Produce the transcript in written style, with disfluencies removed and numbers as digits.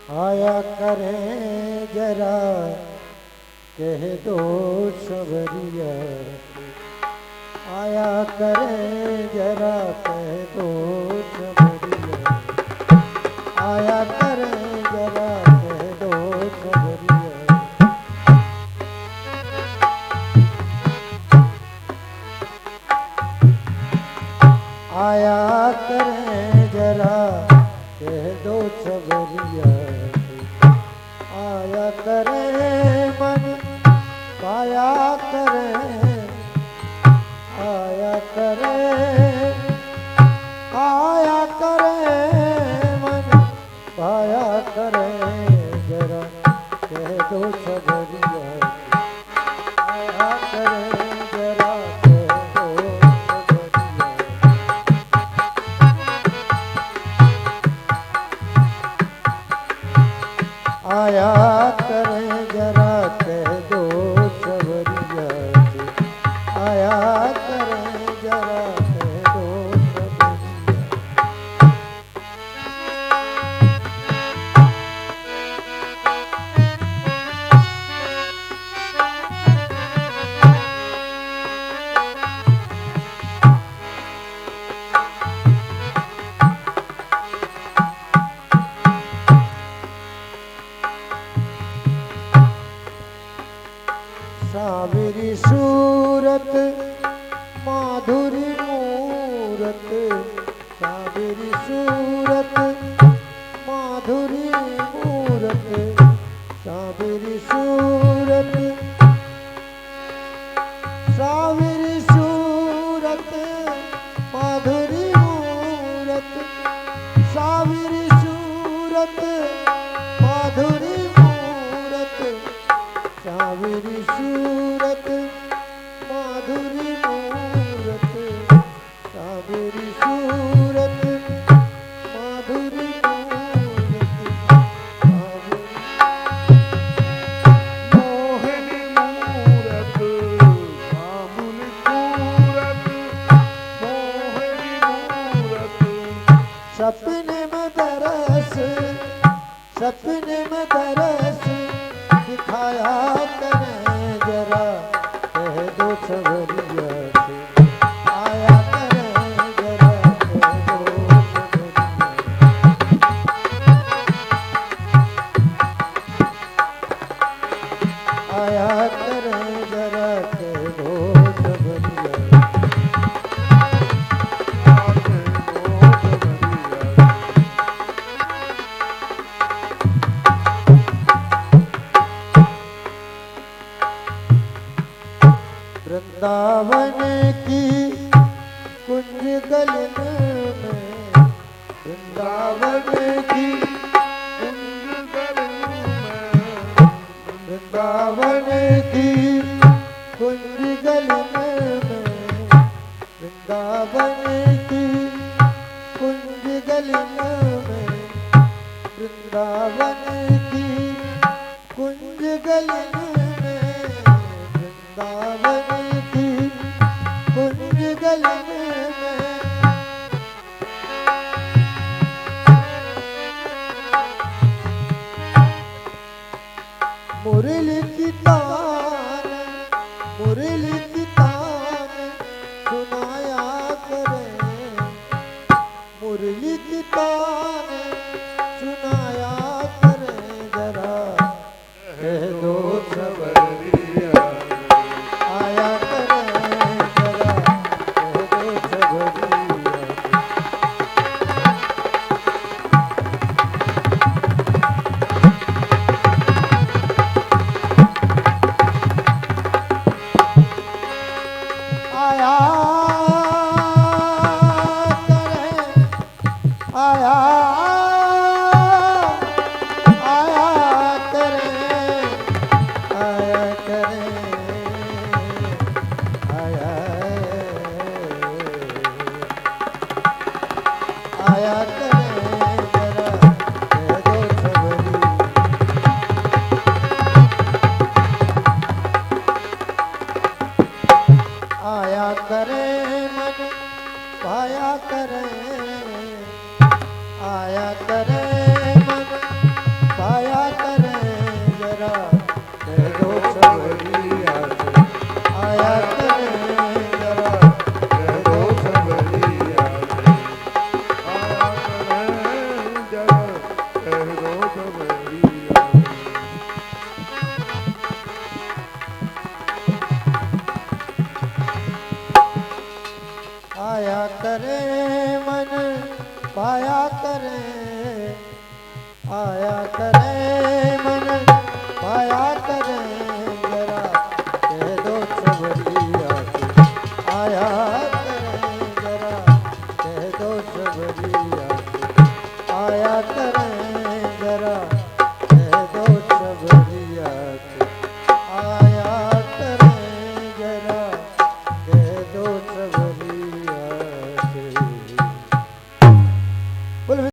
आया करें जरा कह दो सवरिया, आया करें जरा कह दो सवरिया, आया करें जरा कह दो सवरिया। आया करें जरा कह दो सवरिया, आया करें मन पाया करें, आया करें, आया करें मन पाया करें जरा कह दो सवरिया, आया करें जरा कह दो सवरिया। आया करें जरा कह दो सवरिया, आया करें जरा कह दो सवरिया। सावरी सूरत माधुरी मूरत, सावरी सूरत माधुरी मूरत, सावरी सूरत, सावरी सूरत माधुरी मूरत, सावरी सूरत माधुरी मूरत, सावरी सूरत माधुरी मूरत, सावरी सूरत माधुरी मूरत, मोहिनी मूरत मामुनि सूरत, मोहिनी मूरत। सपने में दरस, सपने में दरस दिखाया करें जरा कह दो सवरिया से, आया करें जरा कह दो सवरिया। आया करें जरा कह दो सवरिया, वृंदावन की कुंज गलन में, वृंदावन की कुंज गलन में, वृंदावन की कुंज गलन में, वृंदावन की कुंज गलन में, वृंदावन की कुंज गलन में, वृंदावन की कुंज गलन में। मुरली की तान, मुरली की तान सुनाया करें, मुरली की तान सुनाया करें जरा कह दो सवरिया, आया करें जरा कह दो सवरिया। आया करें, आया आया करें, आया करें, आया आया करें जरा कह दो सवरिया। आया करें मन पाया करें, आया करें मन करिया